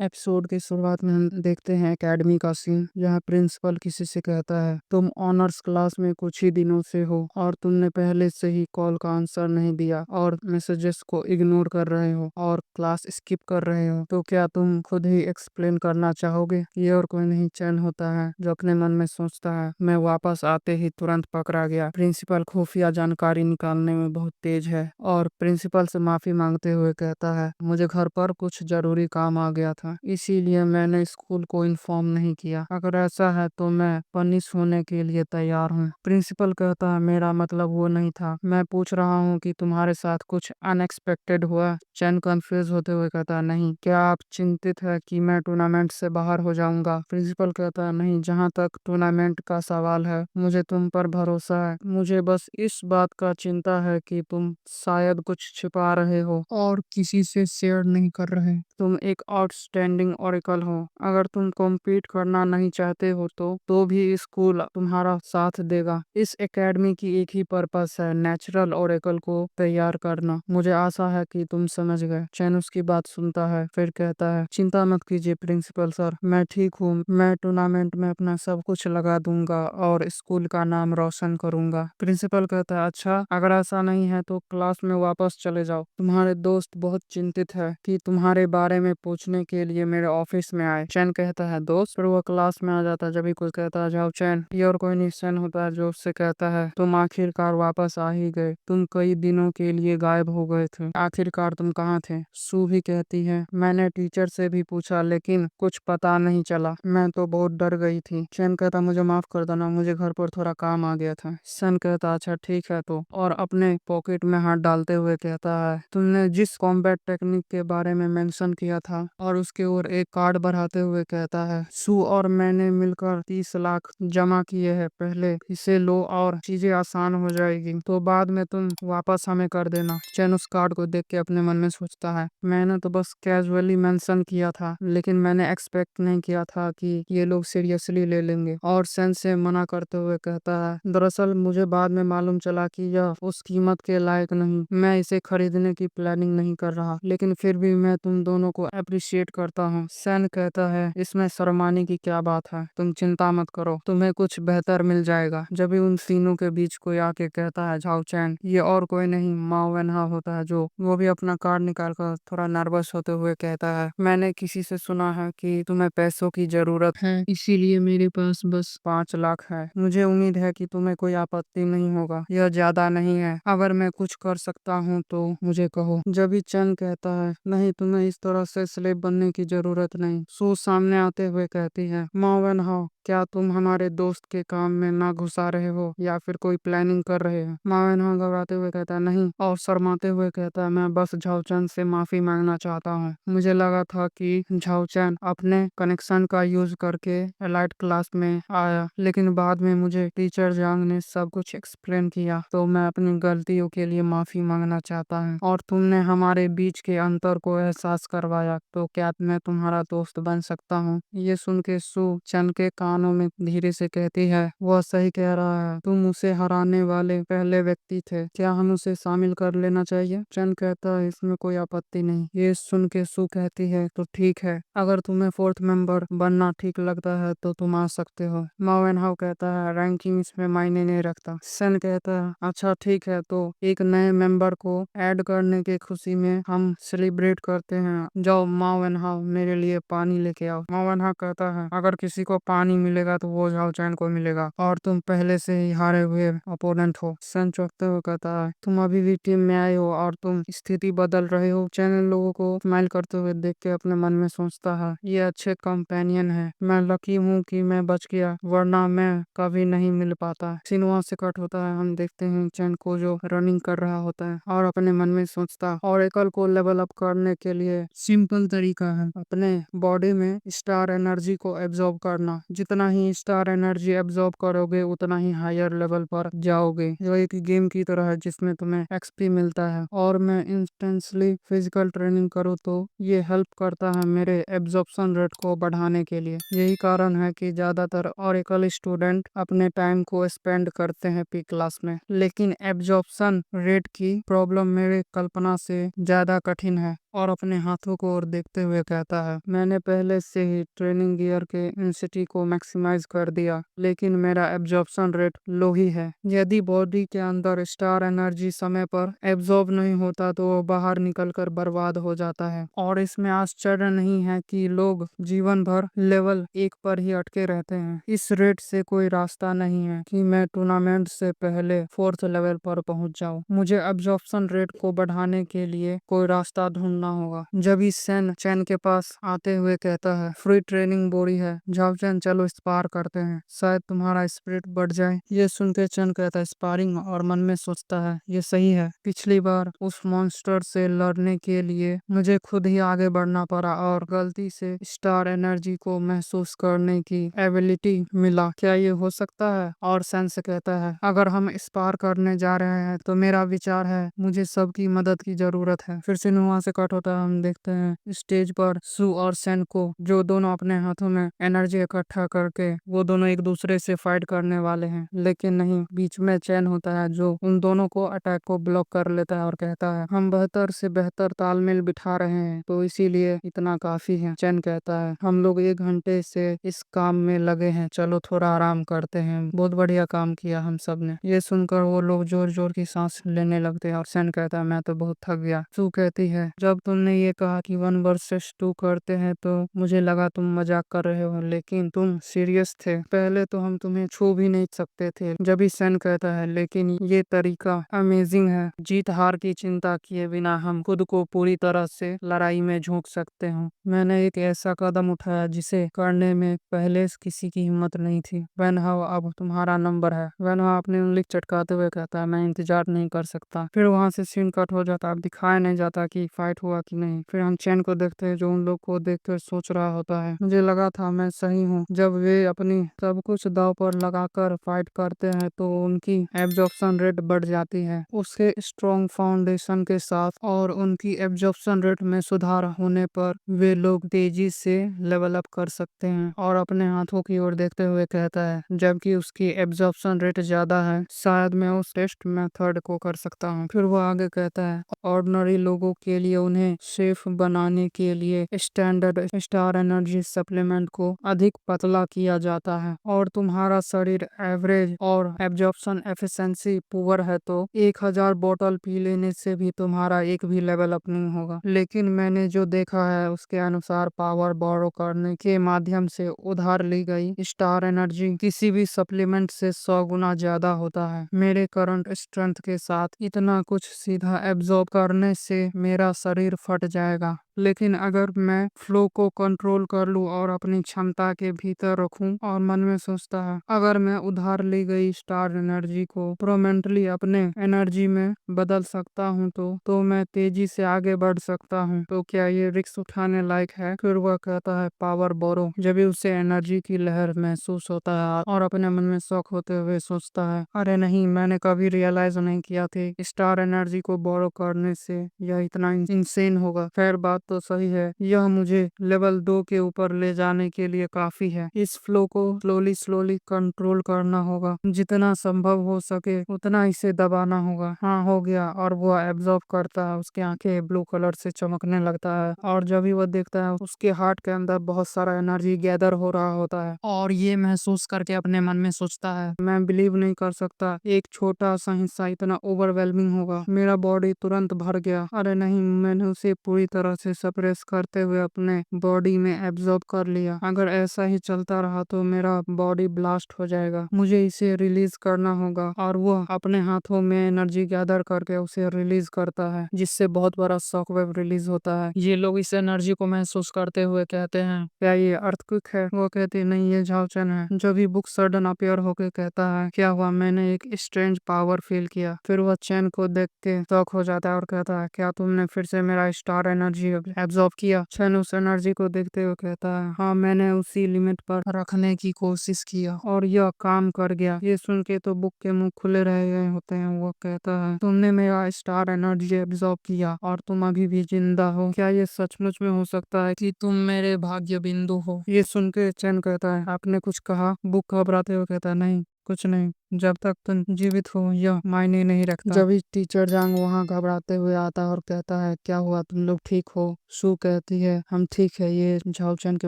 Episode की शुरुआत में हम देखते हैं एकेडमी का सीन जहाँ प्रिंसिपल किसी से कहता है, तुम ऑनर्स क्लास में कुछ ही दिनों से हो और तुमने पहले से ही कॉल का आंसर नहीं दिया और मैसेजेस को इग्नोर कर रहे हो और क्लास स्किप कर रहे हो। तो क्या तुम खुद ही एक्सप्लेन करना चाहोगे? ये और कोई नहीं चैन होता है जो अपने मन में सोचता है, मैं वापस आते ही तुरंत पकड़ा गया। प्रिंसिपल खुफिया जानकारी निकालने में बहुत तेज है और प्रिंसिपल से माफी मांगते हुए कहता है, मुझे घर पर कुछ जरूरी काम आ गया था, इसीलिए मैंने स्कूल को इन्फॉर्म नहीं किया। अगर ऐसा है तो मैं पनिश होने के लिए तैयार हूँ। प्रिंसिपल कहता है, मेरा मतलब वो नहीं था, मैं पूछ रहा हूँ कि तुम्हारे साथ कुछ अनएक्सपेक्टेड हुआ? चैन कंफ्यूज होते हुए कहता है, नहीं। क्या आप चिंतित है कि मैं टूर्नामेंट से बाहर हो जाऊंगा? प्रिंसिपल कहता है, नहीं, जहाँ तक टूर्नामेंट का सवाल है मुझे तुम पर भरोसा है। मुझे बस इस बात का चिंता है कि तुम शायद कुछ छिपा रहे हो और किसी से शेयर नहीं कर रहे। तुम एक आउटस्टैंडिंग ओरेकल हो। अगर तुम कॉम्पीट करना नहीं चाहते हो तो भी स्कूल तुम्हारा साथ देगा। इस एकेडमी की एक ही पर्पस है, नेचुरल ओरेकल को तैयार करना। मुझे आशा है कि तुम समझ गए। चैन उसकी बात सुनता है, फिर कहता है, चिंता मत कीजिए प्रिंसिपल सर, मैं ठीक हूँ। मैं टूर्नामेंट में अपना सब कुछ लगा दूंगा और स्कूल का नाम रोशन करूंगा। प्रिंसिपल कहता है, अच्छा, अगर ऐसा नहीं है तो क्लास में वापस चले जाओ। तुम्हारे दोस्त बहुत चिंतित है कि तुम्हारे बारे में पूछने के लिए मेरे ऑफिस में आए। चैन कहता है, दोस्त? फिर वो क्लास में आ जाता है। जब भी कोई कहता है, जाओ चैन। ये और कोई नहीं चैन होता है जो उससे कहता है, तुम आखिरकार वापस आ ही गए। तुम कई दिनों के लिए गायब हो गए थे, आखिरकार तुम कहाँ थे? सू भी कहती है, मैंने टीचर से भी पूछा लेकिन कुछ पता नहीं चला, मैं तो बहुत डर गई थी। चैन कहता, मुझे माफ कर देना, मुझे घर पर थोड़ा काम आ गया था। सन कहता, अच्छा ठीक है तो, और अपने पॉकेट में हाथ डालते हुए कहता है, तुमने जिस कॉम्बैट टेक्निक के बारे में मेंशन किया था, और उसके ओर एक कार्ड बढ़ाते हुए कहता है, सू और मैंने मिलकर 30 लाख जमा किए हैं, पहले इसे लो और चीजें आसान हो जाएगी, तो बाद में तुम वापस हमें कर देना। चैन उस कार्ड को देख के अपने मन में सोचता है, मैंने तो बस कैजुअली मेंशन किया था, लेकिन मैंने एक्सपेक्ट नहीं किया था कि ये लोग सीरियसली ले लेंगे। और सैन से मना करते हुए कहता है, दरअसल मुझे बाद में मालूम चला कि यह उस कीमत के लायक नहीं, मैं इसे खरीदने की प्लानिंग नहीं कर रहा, लेकिन फिर भी मैं तुम दोनों को अप्रिशिएट करता हूँ। सैन कहता है, इसमें शर्माने की क्या बात है, तुम चिंता मत करो, तुम्हें कुछ बेहतर मिल जाएगा। जब भी उन तीनों के बीच कोई आके कहता है, झाओ चैन, ये और कोई नहीं माओ वेनहा होता है, जो वो भी अपना कार्ड निकाल कर थोड़ा नर्वस होते हुए कहता है, मैंने किसी से सुना है कि तुम्हें पैसों की जरूरत है, इसीलिए मेरे पास बस 5 लाख है। मुझे उम्मीद है कि तुम्हें कोई आपत्ति नहीं होगा, यह ज्यादा नहीं है, अगर मैं कुछ कर सकता हूँ तो मुझे कहो। जब भी चंद कहता है, नहीं, तुम्हें इस तरह से स्लेब बनने की जरूरत नहीं। सू सामने आते हुए कहती है, माओ वेनहा, क्या तुम हमारे दोस्त के काम में ना घुसा रहे हो या फिर कोई प्लानिंग कर रहे हो? माओ वेनहा घबराते हुए कहता है, नहीं, और शर्माते हुए कहता है, मैं बस झाओचैन से माफी मांगना चाहता हूँ। मुझे लगा था कि झाओचैन अपने कनेक्शन का यूज करके एलाइट क्लास में आया, लेकिन बाद में मुझे टीचर जांग ने सब कुछ एक्सप्लेन किया, तो मैं अपनी गलतियों के लिए माफी मांगना चाहता हूँ। और तुमने हमारे बीच के अंतर को एहसास करवाया, तो क्या मैं तुम्हारा दोस्त बन सकता हूँ? ये सुन के सू चंद के कानों में धीरे से कहती है, वह सही कह रहा है, तुम उसे हराने वाले पहले व्यक्ति थे, क्या हम उसे शामिल कर लेना चाहिए? चंद कहता है, इसमें कोई आपत्ति नहीं। ये सुन के सू कहती है, तो ठीक है, अगर तुम्हें फोर्थ मेंबर बनना ठीक लगता है तो तुम आ सकते हो। माओ वेनहाउ कहता है, रैंकिंग इसमें मायने नहीं रखता। सन कहता है, अच्छा ठीक है, तो एक नए मेंबर को ऐड करने की खुशी में हम सेलिब्रेट करते हैं। जाओ माओ वेनहाउ, मेरे लिए पानी लेके आओ। माओ वेनहाउ कहता है, अगर किसी को पानी मिलेगा तो वो झाओ चैन को मिलेगा, और तुम पहले से ही हारे हुए अपोनेंट हो। सन चौंकते हुए कहता है, तुम अभी भी टीम में आए हो और तुम स्थिति बदल रहे हो। चैन इन लोगों को स्माइल करते हुए देख के अपने मन में सोचता है, ये अच्छे कंपेनियन है, मैं लकी हूँ कि मैं बच गया, वरना मैं कभी नहीं मिल पाता। सीन वहाँ से कट होता है, हम देखते हैं चैन को जो रनिंग कर रहा होता है और अपने मन में सोचता, ऑरेकल को लेवल अप करने के लिए सिंपल तरीका है, अपने बॉडी में स्टार एनर्जी को एब्जॉर्ब करना। जितना ही स्टार एनर्जी एब्जॉर्ब करोगे उतना ही हायर लेवल पर जाओगे। जो एक गेम की तरह है जिसमें तुम्हें एक्सपी मिलता है, और मैं इंस्टेंसली फिजिकल ट्रेनिंग करूँ तो ये हेल्प करता है मेरे एब्जॉर्प्शन रेट को बढ़ाने के लिए। यही कारण है कि ज्यादातर ऑरेकल स्टूडेंट अपने टाइम को स्पेंड करते हैं पी क्लास में, लेकिन एब्जॉर्प्शन रेट की प्रॉब्लम मेरे कल्पना से ज्यादा कठिन है। और अपने हाथों को ओर देखते हुए कहता है, मैंने पहले से ही ट्रेनिंग गियर के इंटेंसिटी को मैक्सिमाइज कर दिया, लेकिन मेरा एब्जॉर्प्शन रेट लो ही है। यदि बॉडी के अंदर स्टार एनर्जी समय पर एब्जॉर्ब नहीं होता तो वो बाहर निकलकर बर्बाद हो जाता है। और इसमें आश्चर्य नहीं है कि लोग जीवन भर लेवल 1 पर ही अटके रहते हैं। इस रेट से कोई रास्ता नहीं है कि मैं टूर्नामेंट से पहले 4th लेवल पर पहुंच जाऊं। मुझे एब्जॉर्प्शन रेट को बढ़ाने के लिए कोई रास्ता ढूंढना होगा। जब इस सैन चैन के पास आते हुए कहता है, फ्री ट्रेनिंग बोरी है, जाओ चैन चलो स्पार करते हैं, शायद तुम्हारा स्पिरिट बढ़ जाए। ये सुन के चैन कहता है स्पारिंग, और मन में सोचता है ये सही है। पिछली बार उस मॉन्स्टर से लड़ने के लिए मुझे खुद ही आगे बढ़ना पड़ा और गलती से स्टार एनर्जी को महसूस करने की एबिलिटी मिला। क्या ये हो सकता है? और सैन से कहता है, अगर हम स्पार करने जा रहे हैं तो मेरा विचार है मुझे सबकी मदद की जरूरत है। फिर से वहां से कट होता है। हम देखते हैं स्टेज पर सू और सैन को, जो दोनों अपने हाथों में एनर्जी इकट्ठा करके वो दोनों एक दूसरे से फाइट करने वाले हैं, लेकिन नहीं, बीच में चैन होता है जो उन दोनों को अटैक को ब्लॉक कर लेता है और कहता है, हम बेहतर से बेहतर तालमेल बिठा रहे हैं तो इसीलिए इतना काफी है। चैन कहता है, हम लोग 1 घंटे से इस काम में लगे हैं, चलो थोड़ा आराम करते हैं, बहुत बढ़िया काम किया हम सब ने। ये सुनकर वो लोग जोर जोर की सांस लेने लगते हैं और सैन कहता है, मैं तो बहुत थक गया। सू कहती है, जब तुमने ये कहा कि 1 वर्सेस 2 करते हैं तो मुझे लगा तुम मजाक कर रहे हो, लेकिन तुम सीरियस थे। पहले तो हम तुम्हें छू भी नहीं सकते थे। जब सैन कहता है, लेकिन ये तरीका अमेजिंग है, जीत हार की चिंता किए बिना हम खुद को पूरी तरह से लड़ाई में झोंक सकते हैं। मैंने एक ऐसा कदम उठाया जिसे करने में पहले से किसी की हिम्मत नहीं थी। वेनहाउ, अब तुम्हारा नंबर है। वेनहाउ अपनी उंगली चटकाते हुए कहता है, मैं इंतजार नहीं कर सकता। फिर वहां से सीन कट हो जाता है। अब दिखाया नहीं जाता कि फाइट हुआ कि नहीं। फिर हम चैन को देखते हैं जो उन लोग को देखकर सोच रहा होता है, मुझे लगा था मैं सही हूँ। जब वे अपनी सब कुछ दांव पर लगाकर फाइट करते हैं तो उनकी एब्जॉर्प्शन रेट बढ़ जाती है। उसके स्ट्रॉन्ग फाउंडेशन के साथ और उनकी एब्जॉर्प्शन रेट में सुधार होने पर वे लोग तेजी से लेवल अप कर सकते हैं। और अपने हाथों की ओर देखते हुए कहता है, जबकि उसकी एब्जॉर्प्शन रेट ज्यादा है, शायद मैं उस टेस्ट मेथड को कर सकता हूँ। फिर वो आगे कहता है, ऑर्डिनरी लोगों के लिए उन्हें सेफ बनाने के लिए स्टैंडर्ड स्टार एनर्जी सप्लीमेंट को अधिक पतला किया जाता है, और तुम्हारा शरीर एवरेज और एब्जॉर्प्शन एफिशिएंसी पुअर है तो 1000 बोतल पी लेने से भी तुम्हारा एक भी लेवल अप नहीं होगा। लेकिन मैंने जो देखा है उसके अनुसार पावर बोरो करने के माध्यम से उधार ली गई स्टार एनर्जी किसी भी सप्लीमेंट से 100 गुना ज्यादा होता है। मेरे करंट स्ट्रेंथ के साथ इतना कुछ सीधा एब्जॉर्ब करने से मेरा शरीर फट जाएगा। लेकिन अगर मैं फ्लो को कंट्रोल कर लूं और अपनी क्षमता के भीतर रखूं, और मन में सोचता है, अगर मैं उधार ली गई स्टार एनर्जी को परमानेंटली अपने एनर्जी में बदल सकता हूं तो मैं तेजी से आगे बढ़ सकता हूं। तो क्या ये रिस्क उठाने लायक है? फिर वह कहता है, पावर बोरो। जब भी उसे एनर्जी की लहर महसूस होता है और अपने मन में शौक होते हुए सोचता है, अरे नहीं, मैंने कभी रियलाइज नहीं किया था स्टार एनर्जी को बोरो करने से यह इतना इंसेन होगा। खैर बात तो सही है, यह मुझे लेवल 2 के ऊपर ले जाने के लिए काफी है। इस फ्लो को स्लोली स्लोली कंट्रोल करना होगा, जितना संभव हो सके उतना इसे दबाना होगा। हाँ, हो गया। और वो एब्जॉर्ब करता है, उसकी आंखें ब्लू कलर से चमकने लगता है, और जब भी वो देखता है उसके हार्ट के अंदर बहुत सारा एनर्जी गैदर हो रहा होता है, और ये महसूस करके अपने मन में सोचता है, मैं बिलीव नहीं कर सकता एक छोटा सा हिस्सा इतना ओवरवेलमिंग होगा। मेरा बॉडी तुरंत भर गया। अरे नहीं, मैंने उसे पूरी तरह से सप्रेस करते हुए अपने बॉडी में एब्जॉर्ब कर लिया। अगर ऐसा ही चलता रहा तो मेरा बॉडी ब्लास्ट हो जाएगा। मुझे इसे रिलीज करना होगा। और वो अपने हाथों में एनर्जी गैदर करके उसे रिलीज करता है, जिससे बहुत बड़ा शॉकवेव रिलीज होता है। ये लोग इस एनर्जी को महसूस करते हुए कहते हैं, क्या ये अर्थक्वेक है? वो कहते नहीं, ये झाओचन है। जो भी बुक सडन अपीयर होके कहता है, क्या हुआ? मैंने एक स्ट्रेंज पावर फील किया। फिर वह चैन को देख के शॉक हो जाता है और कहता है, क्या तुमने फिर से मेरा स्टार एनर्जी एब्जॉर्ब किया? चैन उस एनर्जी को देखते हुए कहता है, हाँ, मैंने उसी लिमिट पर रखने की कोशिश किया और यह काम कर गया। ये सुन के तो बुक के मुंह खुले रह गए होते हैं। वो कहता है, तुमने मेरा स्टार एनर्जी एब्जॉर्ब किया और तुम अभी भी जिंदा हो। क्या ये सचमुच में हो सकता है कि तुम मेरे भाग्य बिंदु हो? ये सुन के चैन कहता है, आपने कुछ कहा? बुक घबराते हुए कहता है, नहीं, कुछ नहीं। जब तक तुम जीवित हो यह मायने नहीं रखता। जब इस टीचर जांग वहाँ घबराते हुए आता है और कहता है क्या हुआ, तुम लोग ठीक हो? सू कहती है हम ठीक है, ये झाओचन की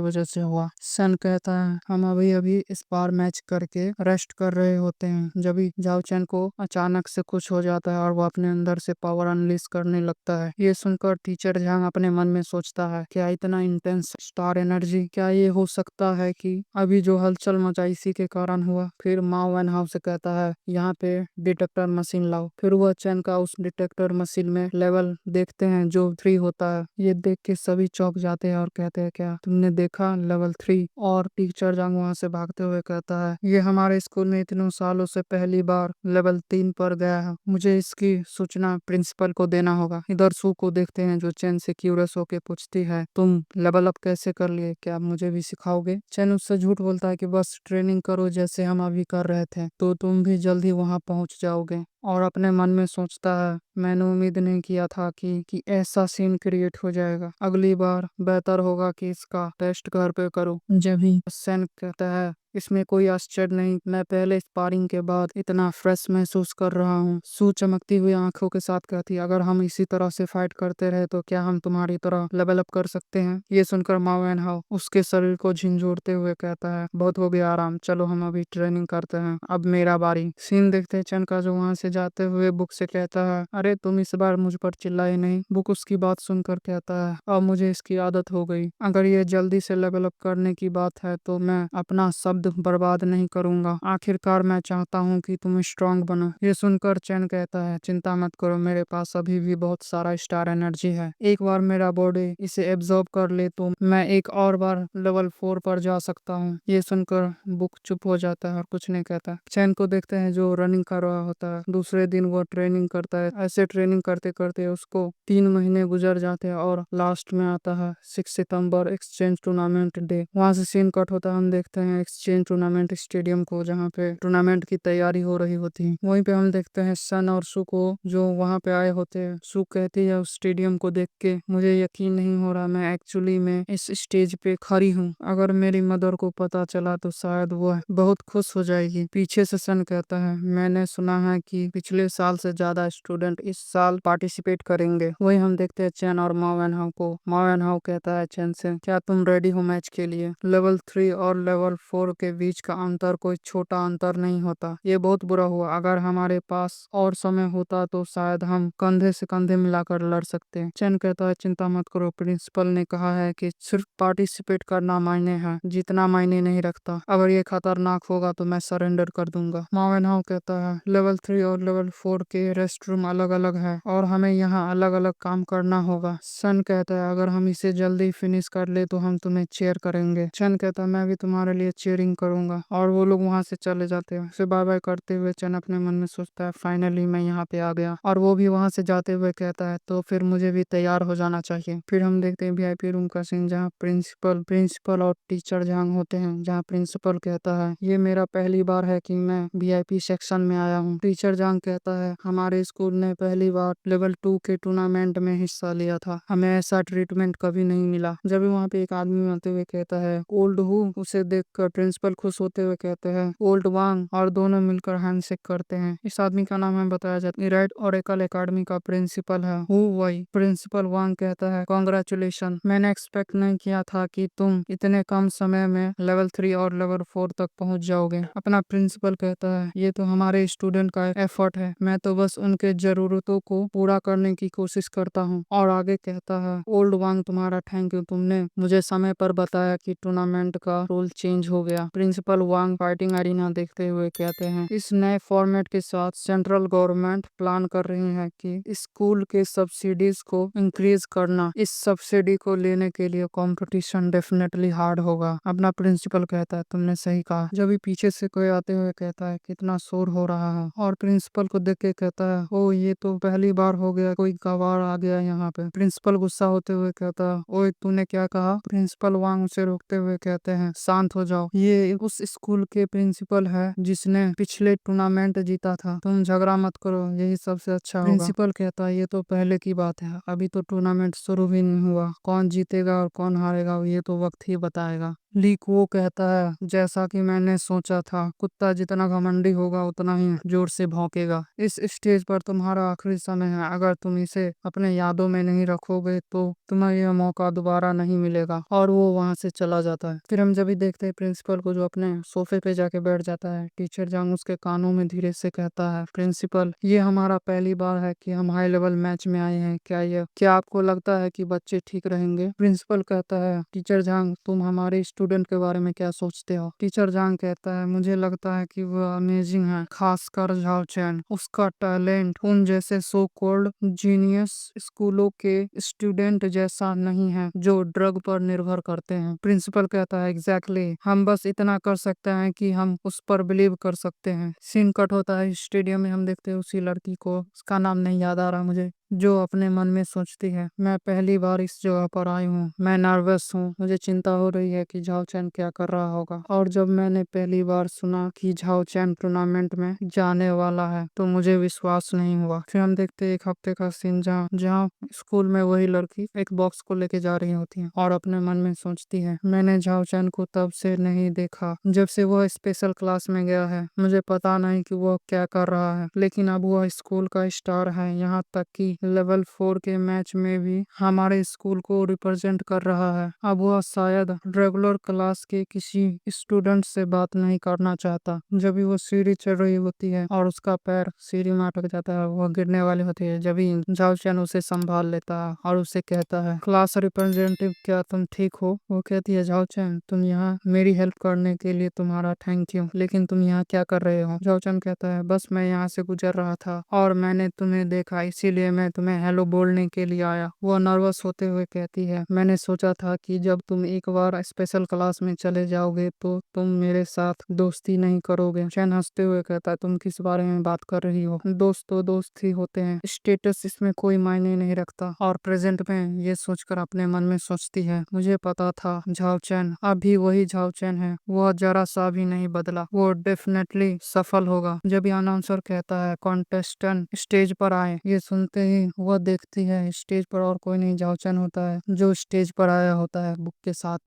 वजह से हुआ। सन कहता है हम अभी अभी इस बार मैच करके रेस्ट कर रहे होते हैं। जब झाओचन को अचानक से कुछ हो जाता है और वो अपने अंदर से पावर अनलीश करने लगता है। ये सुनकर टीचर झांग अपने मन में सोचता है क्या इतना इंटेंस स्टार एनर्जी, क्या ये हो सकता है कि अभी जो हलचल मचा इसी के कारण हुआ? फिर माओ वैन हाउ से कहता है यहाँ पे डिटेक्टर मशीन लाओ। फिर वह चैन का उस डिटेक्टर मशीन में लेवल देखते हैं जो 3 होता है। ये देख के सभी चौंक जाते हैं और कहते हैं क्या तुमने देखा लेवल 3? और टीचर जांग वहाँ से भागते हुए कहता है ये हमारे स्कूल में इतने सालों से पहली बार लेवल 3 पर गया है, मुझे इसकी सूचना प्रिंसिपल को देना होगा। इधर सू को देखते हैं जो चैन से क्यूरियस होके पूछती है तुम लेवल अप कैसे कर लिए, क्या मुझे भी सिखाओगे? चैन उससे झूठ बोलता है कि बस ट्रेनिंग करो जैसे हम अभी कर रहे थे तो तुम भी जल्दी वहां पहुंच जाओगे। और अपने मन में सोचता है मैंने उम्मीद नहीं किया था कि ऐसा सीन क्रिएट हो जाएगा। अगली बार बेहतर होगा कि इसका टेस्ट घर पे करो। जब ही सैन कहता है इसमें कोई आश्चर्य नहीं, मैं पहले स्पारिंग के बाद इतना फ्रेश महसूस कर रहा हूँ। सू चमकती हुई आंखों के साथ कहती अगर हम इसी तरह से फाइट करते रहे तो क्या हम तुम्हारी तरह लेवल अप कर सकते हैं? ये सुनकर माओ एन हाओ उसके शरीर को झिंझोड़ते हुए कहता है बहुत हो गया आराम, चलो हम अभी ट्रेनिंग करते हैं, अब मेरा बारी। सीन देखते हैं चन का जो वहां से जाते हुए बुक से कहता है अरे तुम इस बार मुझ पर चिल्लाए नहीं। बुक उसकी बात सुनकर कहता है अब मुझे इसकी आदत हो गई, अगर ये जल्दी से लेवल अप करने की बात है तो मैं अपना शब्द बर्बाद नहीं करूंगा। आखिरकार मैं चाहता हूँ कि तुम स्ट्रांग बनो। ये सुनकर चैन कहता है चिंता मत करो, मेरे पास अभी भी बहुत सारा स्टार एनर्जी है, एक बार मेरा बॉडी इसे एब्जॉर्ब कर ले तो मैं एक और बार लेवल 4 पर जा सकता हूँ। ये सुनकर बुक चुप हो जाता है और कुछ नहीं कहता। चैन को देखते हैं जो रनिंग कर रहा होता है। दूसरे दिन वो ट्रेनिंग करता है। ऐसे ट्रेनिंग करते करते उसको 3 महीने गुजर जाते हैं और लास्ट में आता है 6 सितंबर एक्सचेंज टूर्नामेंट डे। वहां से सीन कट होता है, हम देखते हैं एक्सचेंज टूर्नामेंट स्टेडियम को जहाँ पे टूर्नामेंट की तैयारी हो रही होती है। वहीं पे हम देखते हैं सन और सू को जो वहाँ पे आए होते हैं। सू कहती है उस स्टेडियम को देख के मुझे यकीन नहीं हो रहा मैं एक्चुअली में इस स्टेज पे खड़ी हूँ, अगर मेरी मदर को पता चला तो शायद वो बहुत खुश हो जाएगी। पीछे से सन कहता है मैंने सुना है कि पिछले साल से ज्यादा स्टूडेंट इस साल पार्टिसिपेट करेंगे। वही हम देखते हैं चैन और माओ वैन हाउ को। माओ वैन हाउ कहता है चैन से क्या तुम रेडी हो मैच के लिए? लेवल 3 और लेवल 4 के बीच का अंतर कोई छोटा अंतर नहीं होता। ये बहुत बुरा हुआ, अगर हमारे पास और समय होता तो शायद हम कंधे से कंधे मिलाकर लड़ सकते। चैन कहता है चिंता मत करो, प्रिंसिपल ने कहा है कि सिर्फ पार्टिसिपेट करना मायने है, जीतना मायने नहीं रखता। अगर ये खतरनाक होगा तो मैं सरेंडर कर दूंगा। माओ वैन हाउ कहता है लेवल 3 और लेवल 4 के रेस्ट रूम अलग अलग है और हमें यहाँ अलग अलग काम करना होगा। सन कहता है अगर हम इसे जल्दी फिनिश कर ले तो हम तुम्हें चेयर करेंगे। चन कहता है मैं भी तुम्हारे लिए चेयरिंग करूंगा। और वो लोग वहां से चले जाते हैं। फिर बाय बाय करते हुए चन अपने मन में सोचता है फाइनली मैं यहाँ पे आ गया। और वो भी वहां से जाते हुए कहता है तो फिर मुझे भी तैयार हो जाना चाहिए। फिर हम देखते हैं वीआईपी रूम का सीन जहाँ प्रिंसिपल और टीचर जहाँ होते हैं। जहाँ प्रिंसिपल कहता है ये मेरा पहली बार है कि मैं वीआईपी सेक्शन में आया हूँ। टीचर जहाँ कहता है हमारे स्कूल ने पहली बार लेवल 2 के टूर्नामेंट में हिस्सा लिया था, हमें ऐसा ट्रीटमेंट कभी नहीं मिला। जब भी वहाँ पे एक आदमी आते हुए कहता है ओल्ड हु, उसे देखकर प्रिंसिपल खुश होते हुए कहते हैं ओल्ड वांग, और दोनों मिलकर हैंडशेक करते हैं। इस आदमी का नाम हमें बताया जाता है राइट ओरेकल एकेडमी का प्रिंसिपल है हु वही। प्रिंसिपल वांग कहता है कॉन्ग्रेचुलेशन, मैंने एक्सपेक्ट नहीं किया था कि तुम इतने कम समय में लेवल 3 और लेवल 4 तक पहुंच जाओगे। अपना प्रिंसिपल कहता है ये तो हमारे स्टूडेंट का एफर्ट है, मैं तो बस उनके जरूरतों को पूरा करने की कोशिश करता हूँ। और आगे कहता है ओल्ड वांग तुम्हारा थैंक यू, तुमने मुझे समय पर बताया कि टूर्नामेंट का रूल चेंज हो गया। प्रिंसिपल वांग फाइटिंग एरिना देखते हुए कहते हैं इस नए फॉर्मेट के साथ सेंट्रल गवर्नमेंट प्लान कर रही है कि स्कूल के सब्सिडीज को इंक्रीज करना। इस सब्सिडी को लेने के लिए कंपटीशन डेफिनेटली हार्ड होगा। अपना प्रिंसिपल कहता है तुमने सही कहा। जब भी पीछे से कोई आते हुए कहता है कितना शोर हो रहा है, और प्रिंसिपल को देख के कहता है ओ ये तो पहली बार हो गया कोई गवार आ गया यहाँ पे। प्रिंसिपल गुस्सा होते हुए कहता है ओए तूने क्या कहा? प्रिंसिपल वांग उसे रोकते हुए कहते हैं शांत हो जाओ, ये उस स्कूल के प्रिंसिपल है जिसने पिछले टूर्नामेंट जीता था, तुम झगड़ा मत करो, यही सबसे अच्छा होगा। प्रिंसिपल कहता है ये तो पहले की बात है, अभी तो टूर्नामेंट शुरू भी नहीं हुआ, कौन जीतेगा और कौन हारेगा ये तो वक्त ही बताएगा। लीक वो कहता है, जैसा कि मैंने सोचा था, कुत्ता जितना घमंडी होगा उतना ही जोर से भौंकेगा। इस स्टेज पर तुम्हारा आखिरी समय है, अगर तुम इसे अपने यादों में नहीं रखोगे तो तुम्हें यह मौका दोबारा नहीं मिलेगा। और वो वहां से चला जाता है। फिर हम जब भी देखते हैं प्रिंसिपल को, जो अपने सोफे पे जाके बैठ जाता है। टीचर जांग उसके कानों में धीरे से कहता है, प्रिंसिपल, ये हमारा पहली बार है कि हम हाई लेवल मैच में आए हैं। क्या आपको लगता है कि बच्चे ठीक रहेंगे? प्रिंसिपल कहता है, टीचर जांग, तुम हमारे स्टूडेंट के बारे में क्या सोचते हो? टीचर जांग कहता है, मुझे लगता है कि वह अमेजिंग है, खासकर झाओ चैन। उसका टैलेंट उन जैसे सो कॉल्ड जीनियस स्कूलों के स्टूडेंट जैसा नहीं है जो ड्रग पर निर्भर करते हैं। प्रिंसिपल कहता है, एग्जैक्टली, हम बस इतना कर सकते हैं कि हम उस पर बिलीव कर सकते हैं। सीन कट होता है स्टेडियम में। हम देखते हैं उसी लड़की को, उसका नाम नहीं याद आ रहा मुझे, जो अपने मन में सोचती है, मैं पहली बार इस जगह पर आई हूँ, मैं नर्वस हूँ, मुझे चिंता हो रही है कि झाओ चैन क्या कर रहा होगा। और जब मैंने पहली बार सुना कि झाओ चैन टूर्नामेंट में जाने वाला है तो मुझे विश्वास नहीं हुआ। फिर हम देखते हैं एक हफ्ते का सीन, जहाँ जहाँ स्कूल में वही लड़की एक बॉक्स को लेके जा रही होती है और अपने मन में सोचती है, मैंने झाओ चैन को तब से नहीं देखा जब से वह स्पेशल क्लास में गया है। मुझे पता नहीं कि वह क्या कर रहा है, लेकिन अब वह स्कूल का स्टार है, यहाँ तक कि लेवल 4 के मैच में भी हमारे स्कूल को रिप्रेजेंट कर रहा है। अब वह शायद रेगुलर क्लास के किसी स्टूडेंट से बात नहीं करना चाहता। जब भी वो सीढ़ी चढ़ रही होती है और उसका पैर सीढ़ी में अटक जाता है, वह गिरने वाली होती है, जब ही झाओ चैन उसे संभाल लेता है और उसे कहता है, क्लास रिप्रेजेंटेटिव, क्या तुम ठीक हो? वो कहती है, झाओ चैन, तुम यहाँ मेरी हेल्प करने के लिए तुम्हारा थैंक यू, लेकिन तुम यहाँ क्या कर रहे हो? झाओ चैन कहता है, बस मैं यहाँ से गुजर रहा था और मैंने तुम्हें देखा, इसीलिए मैं तुम्हें हेलो बोलने के लिए आया। वह नर्वस होते हुए कहती है, मैंने सोचा था कि जब तुम एक बार स्पेशल क्लास में चले जाओगे तो तुम मेरे साथ दोस्ती नहीं करोगे। चैन हंसते हुए कहता है, तुम किस बारे में बात कर रही हो? दोस्त तो दोस्त ही होते हैं, स्टेटस इसमें कोई मायने नहीं रखता। और प्रेजेंट में ये सोचकर अपने मन में सोचती है, मुझे पता था झाओ चैन अभी वही झाओ चैन है, वह जरा सा भी नहीं बदला, वो डेफिनेटली सफल होगा। जब ये अनाउंसर कहता है, कॉन्टेस्टेंट स्टेज पर आए, ये सुनते ही वह देखती है स्टेज पर और कोई नहीं, झाओ चैन होता है जो स्टेज पर आया होता है बुक के साथ।